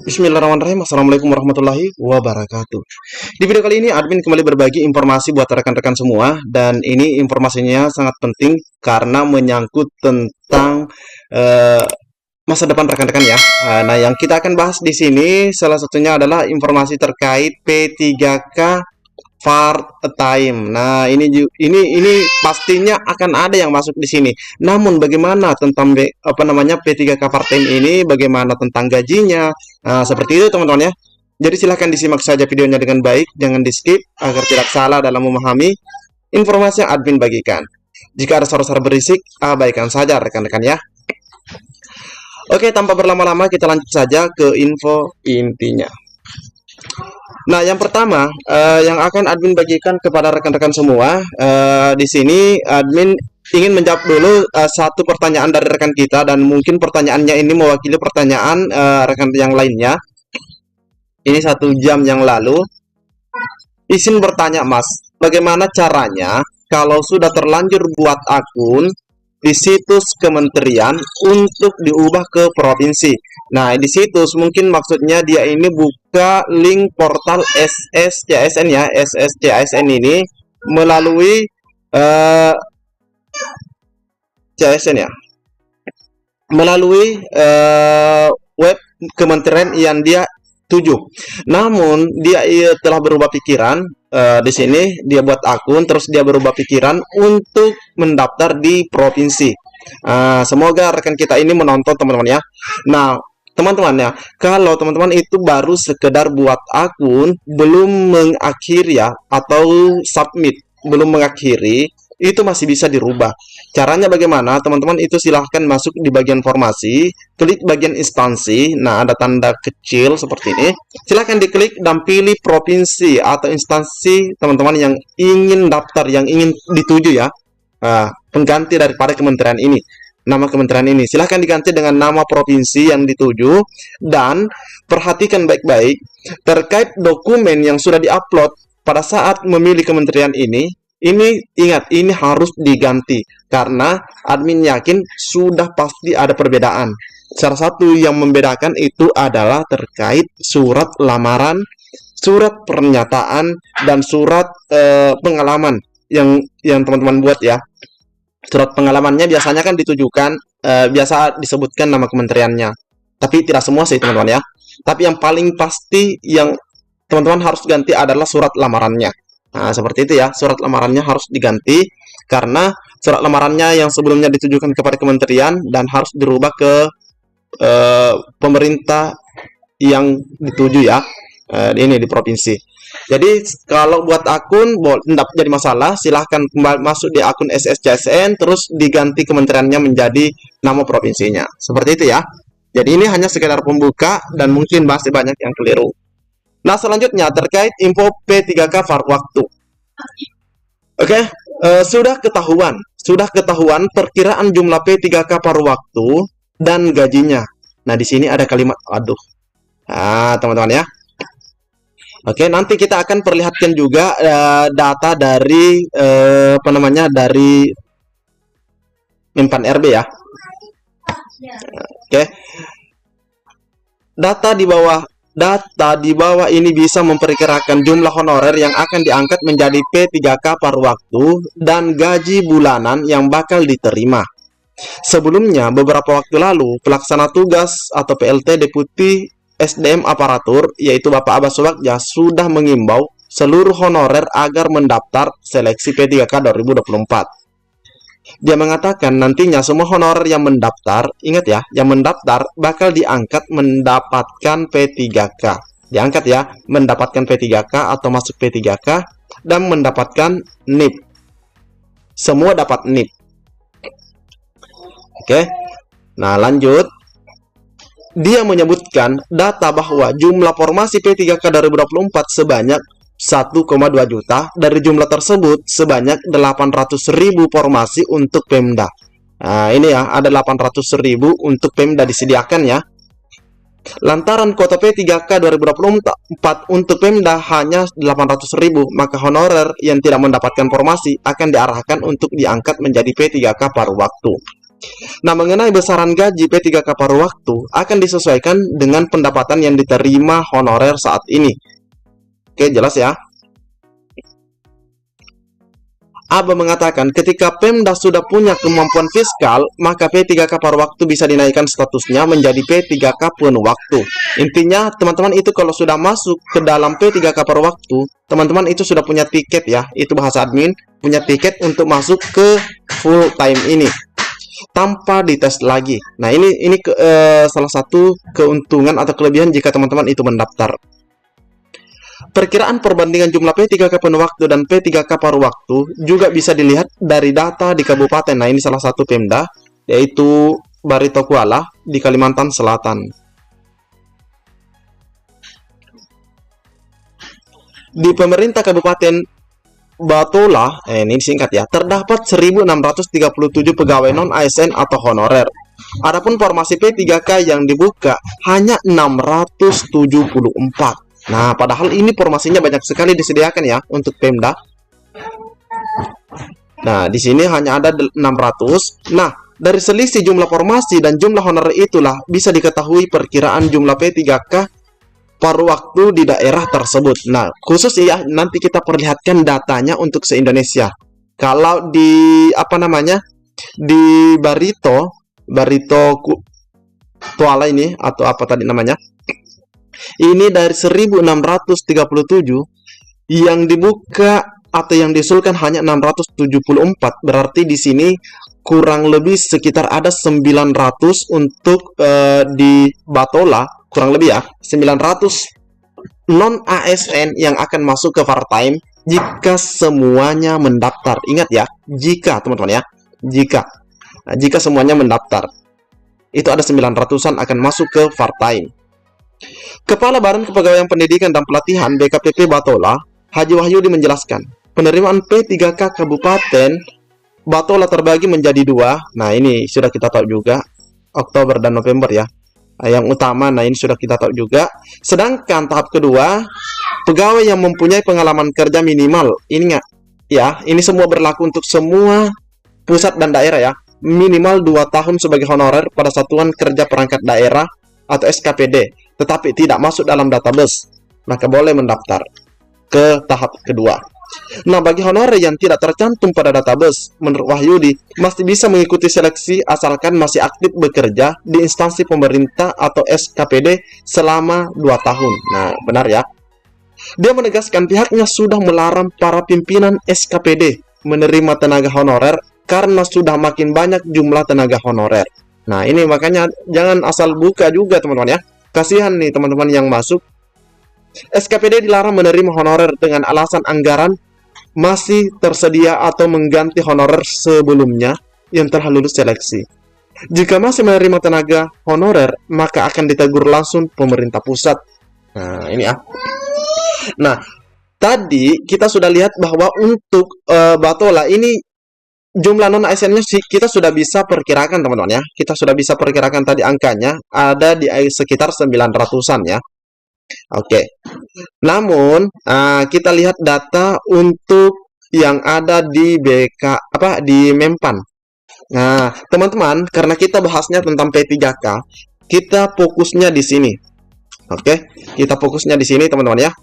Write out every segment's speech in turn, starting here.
Bismillahirrahmanirrahim. Assalamualaikum warahmatullahi wabarakatuh. Di video kali ini admin kembali berbagi informasi buat rekan-rekan semua, dan ini informasinya sangat penting karena menyangkut tentang eh, masa depan rekan-rekan ya. Nah, yang kita akan bahas di sini salah satunya adalah informasi terkait P3K part time. Nah, ini pastinya akan ada yang masuk di sini. Namun bagaimana tentang P3K part time ini? Bagaimana tentang gajinya? Nah, seperti itu teman-teman ya. Jadi silahkan disimak saja videonya dengan baik, jangan di-skip agar tidak salah dalam memahami informasi yang admin bagikan. Jika ada suara-suara berisik, abaikan saja rekan-rekan ya. Oke, tanpa berlama-lama kita lanjut saja ke info intinya. Nah, yang pertama yang akan admin bagikan kepada rekan-rekan semua, di sini admin ingin menjawab dulu satu pertanyaan dari rekan kita, dan mungkin pertanyaannya ini mewakili pertanyaan rekan yang lainnya. Ini 1 jam yang lalu. Izin bertanya, Mas, bagaimana caranya kalau sudah terlanjur buat akun di situs kementerian untuk diubah ke provinsi? Nah, di situs mungkin maksudnya dia ini buka link portal SSCSN ya. SSCSN ini melalui CSN ya. Melalui web kementerian yang dia tuju. Namun dia telah berubah pikiran. Di sini dia buat akun, terus dia berubah pikiran untuk mendaftar di provinsi. Semoga rekan kita ini menonton teman-teman ya. Nah, teman-teman ya, kalau teman-teman itu baru sekedar buat akun, belum mengakhiri ya, atau submit, belum mengakhiri, itu masih bisa dirubah. Caranya bagaimana? Teman-teman itu silahkan masuk di bagian formasi, klik bagian instansi. Nah, ada tanda kecil seperti ini. Silahkan diklik dan pilih provinsi atau instansi teman-teman yang ingin daftar, yang ingin dituju ya. Pengganti daripada kementerian ini. Nama kementerian ini silahkan diganti dengan nama provinsi yang dituju, dan perhatikan baik-baik terkait dokumen yang sudah diupload pada saat memilih kementerian ini. Ingat, ini harus diganti karena admin yakin sudah pasti ada perbedaan. Salah satu yang membedakan itu adalah terkait surat lamaran, surat pernyataan, dan surat pengalaman yang teman-teman buat ya. Surat pengalamannya biasanya kan ditujukan, biasa disebutkan nama kementeriannya. Tapi tidak semua sih teman-teman ya. Tapi yang paling pasti yang teman-teman harus ganti adalah surat lamarannya. Nah, seperti itu ya, surat lamarannya harus diganti karena surat lamarannya yang sebelumnya ditujukan kepada kementerian dan harus dirubah ke pemerintah yang dituju ya, ini di provinsi. Jadi kalau buat akun tidak jadi masalah, silahkan masuk di akun SSCSN terus diganti kementeriannya menjadi nama provinsinya. Seperti itu ya. Jadi ini hanya sekedar pembuka dan mungkin masih banyak yang keliru. Nah, selanjutnya terkait info P3K part waktu. Oke, sudah ketahuan perkiraan jumlah P3K par waktu dan gajinya. Nah, di sini ada kalimat aduh. Teman-teman ya. Oke, nanti kita akan perlihatkan juga data dari dari Menpan RB ya. Oke. Data di bawah ini bisa memperkirakan jumlah honorer yang akan diangkat menjadi P3K par waktu dan gaji bulanan yang bakal diterima. Sebelumnya, beberapa waktu lalu, pelaksana tugas atau PLT Deputi SDM Aparatur, yaitu Bapak Abbas Subagja, sudah mengimbau seluruh honorer agar mendaftar seleksi P3K 2024. Dia mengatakan nantinya semua honorer yang mendaftar, ingat ya, yang mendaftar bakal diangkat mendapatkan P3K. Diangkat ya, mendapatkan P3K atau masuk P3K dan mendapatkan NIP. Semua dapat NIP. Oke. Nah, lanjut. Dia menyebutkan data bahwa jumlah formasi P3K 2024 sebanyak 1,2 juta. Dari jumlah tersebut sebanyak 800.000 formasi untuk Pemda. Nah, ini ya, ada 800.000 untuk Pemda disediakan ya. Lantaran kuota P3K 2024 untuk Pemda hanya 800.000, maka honorer yang tidak mendapatkan formasi akan diarahkan untuk diangkat menjadi P3K paruh waktu. Nah, mengenai besaran gaji P3K paruh waktu akan disesuaikan dengan pendapatan yang diterima honorer saat ini. Oke, jelas ya? Aba mengatakan ketika Pemda sudah punya kemampuan fiskal, maka P3K paruh waktu bisa dinaikkan statusnya menjadi P3K penuh waktu. Intinya, teman-teman itu kalau sudah masuk ke dalam P3K paruh waktu, teman-teman itu sudah punya tiket ya, itu bahasa admin, punya tiket untuk masuk ke full time ini tanpa dites lagi. Nah, ini salah satu keuntungan atau kelebihan jika teman-teman itu mendaftar. Perkiraan perbandingan jumlah P3K penuh waktu dan P3K paruh waktu juga bisa dilihat dari data di kabupaten. Nah, ini salah satu Pemda, yaitu Barito Kuala di Kalimantan Selatan. Di pemerintah Kabupaten Batola, ini singkat ya, terdapat 1.637 pegawai non-ASN atau honorer. Adapun formasi P3K yang dibuka hanya 674. Nah, padahal ini formasinya banyak sekali disediakan ya untuk Pemda. Nah, di sini hanya ada 600. Nah, dari selisih jumlah formasi dan jumlah honorer itulah bisa diketahui perkiraan jumlah P3K paruh waktu di daerah tersebut. Nah, khusus ya, nanti kita perlihatkan datanya untuk se-Indonesia. Kalau di di Barito Kuala ini atau apa tadi namanya? Ini dari 1.637 yang dibuka atau yang diusulkan hanya 674. Berarti di sini kurang lebih sekitar ada 900 untuk di Batola, kurang lebih ya, 900 non ASN yang akan masuk ke part-time jika semuanya mendaftar. Ingat ya, jika teman-teman ya, jika semuanya mendaftar. Itu ada 900-an akan masuk ke part-time. Kepala Badan Kepegawaian Pendidikan dan Pelatihan BKPP Batola, Haji Wahyudi menjelaskan, penerimaan P3K Kabupaten Batola terbagi menjadi dua. Nah, ini sudah kita tahu juga, Oktober dan November ya. Yang utama, nah ini sudah kita tahu juga. Sedangkan tahap kedua, pegawai yang mempunyai pengalaman kerja minimal. Ingat ya, ini semua berlaku untuk semua pusat dan daerah ya. Minimal 2 tahun sebagai honorer pada Satuan Kerja Perangkat Daerah atau SKPD, tetapi tidak masuk dalam database, maka boleh mendaftar ke tahap kedua. Nah, bagi honorer yang tidak tercantum pada database, menurut Wahyudi, masih bisa mengikuti seleksi asalkan masih aktif bekerja di instansi pemerintah atau SKPD selama 2 tahun. Nah, benar ya. Dia menegaskan pihaknya sudah melarang para pimpinan SKPD menerima tenaga honorer karena sudah makin banyak jumlah tenaga honorer. Nah, ini makanya jangan asal buka juga teman-teman ya. Kasihan nih teman-teman yang masuk. SKPD dilarang menerima honorer dengan alasan anggaran masih tersedia atau mengganti honorer sebelumnya yang telah lulus seleksi. Jika masih menerima tenaga honorer, maka akan ditegur langsung pemerintah pusat. Nah, ini ya. Nah, tadi kita sudah lihat bahwa untuk Batola ini jumlah non ASN-nya kita sudah bisa perkirakan teman-teman ya. Kita sudah bisa perkirakan tadi angkanya ada di sekitar 900-an ya. Oke. Namun kita lihat data untuk yang ada di di Mempan. Nah, teman-teman, karena kita bahasnya tentang P3K, kita fokusnya di sini. Oke, kita fokusnya di sini teman-teman ya.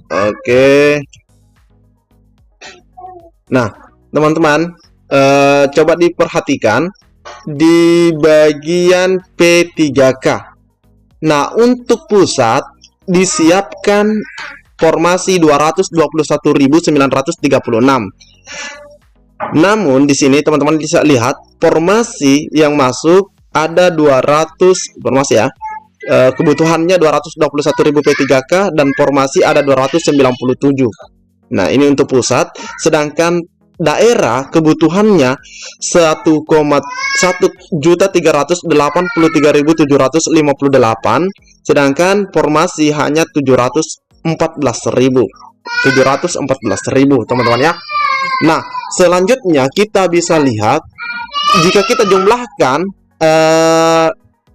Oke. Nah, teman-teman, coba diperhatikan di bagian P3K. Nah, untuk pusat disiapkan formasi 221.936. Namun di sini teman-teman bisa lihat formasi yang masuk ada 200 formasi ya. Kebutuhannya 221.000 P3K dan formasi ada 297. Nah, ini untuk pusat, sedangkan daerah kebutuhannya 1.383.758, sedangkan formasi hanya 714.000 teman-teman ya. Nah, selanjutnya kita bisa lihat jika kita jumlahkan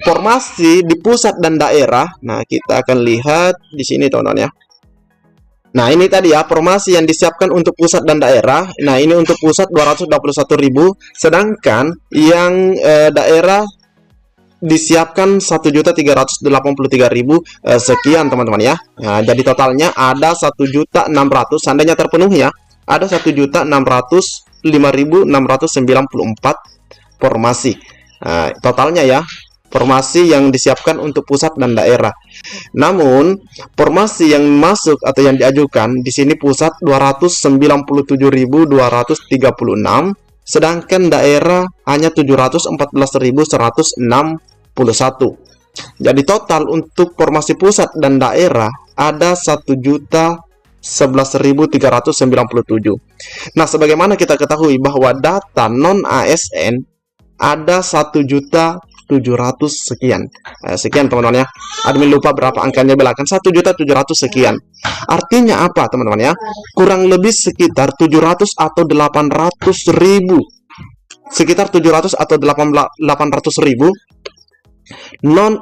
formasi di pusat dan daerah. Nah, kita akan lihat di sini teman-teman ya. Nah, ini tadi ya, formasi yang disiapkan untuk pusat dan daerah. Nah, ini untuk pusat 221.000, sedangkan yang daerah disiapkan 1.383.000 sekian teman-teman ya. Nah, jadi totalnya ada 1.600.000, seandainya terpenuhi ya, ada 1.605.694 formasi. Nah, totalnya ya, formasi yang disiapkan untuk pusat dan daerah. Namun, formasi yang masuk atau yang diajukan di sini pusat 297.236, sedangkan daerah hanya 714.161. Jadi total untuk formasi pusat dan daerah ada 1.011.397. Nah, sebagaimana kita ketahui bahwa data non ASN ada 1.700.000 sekian. Sekian teman-teman ya. Admin lupa berapa angkanya belakang, 1.700.000 sekian. Artinya apa teman-teman ya? Kurang lebih sekitar 700 atau 800.000. Sekitar 700 atau 800.000 non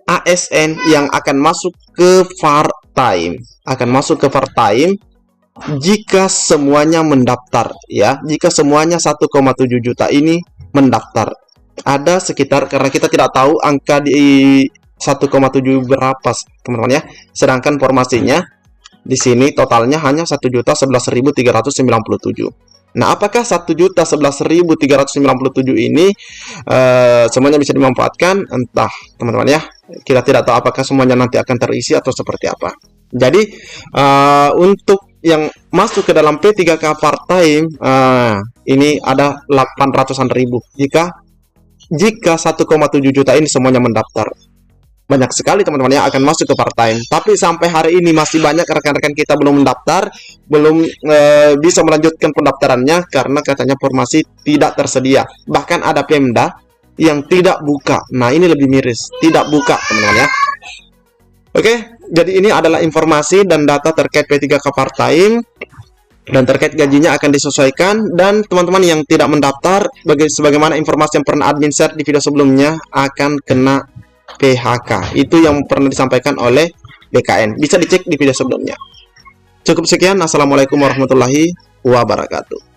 ASN yang akan masuk ke part-time. Akan masuk ke part-time jika semuanya mendaftar ya. Jika semuanya 1,7 juta ini mendaftar. Ada sekitar, karena kita tidak tahu angka di 1,7 berapa teman-teman ya, sedangkan formasinya di sini totalnya hanya 1.011.397. Nah, apakah 1.011.397 ini semuanya bisa dimanfaatkan? Entah teman-teman ya, kita tidak tahu apakah semuanya nanti akan terisi atau seperti apa. Jadi untuk yang masuk ke dalam P3K part-time ini ada 800-an ribu jika 1,7 juta ini semuanya mendaftar. Banyak sekali teman-teman yang akan masuk ke part-time. Tapi sampai hari ini masih banyak rekan-rekan kita belum mendaftar, belum bisa melanjutkan pendaftarannya karena katanya formasi tidak tersedia. Bahkan ada Pemda yang tidak buka. Nah, ini lebih miris, tidak buka teman-teman ya. Oke, jadi ini adalah informasi dan data terkait P3K part-time. Dan terkait gajinya akan disesuaikan, dan teman-teman yang tidak mendaftar sebagaimana informasi yang pernah admin share di video sebelumnya akan kena PHK. Itu yang pernah disampaikan oleh BKN, bisa dicek di video sebelumnya. Cukup sekian, assalamualaikum warahmatullahi wabarakatuh.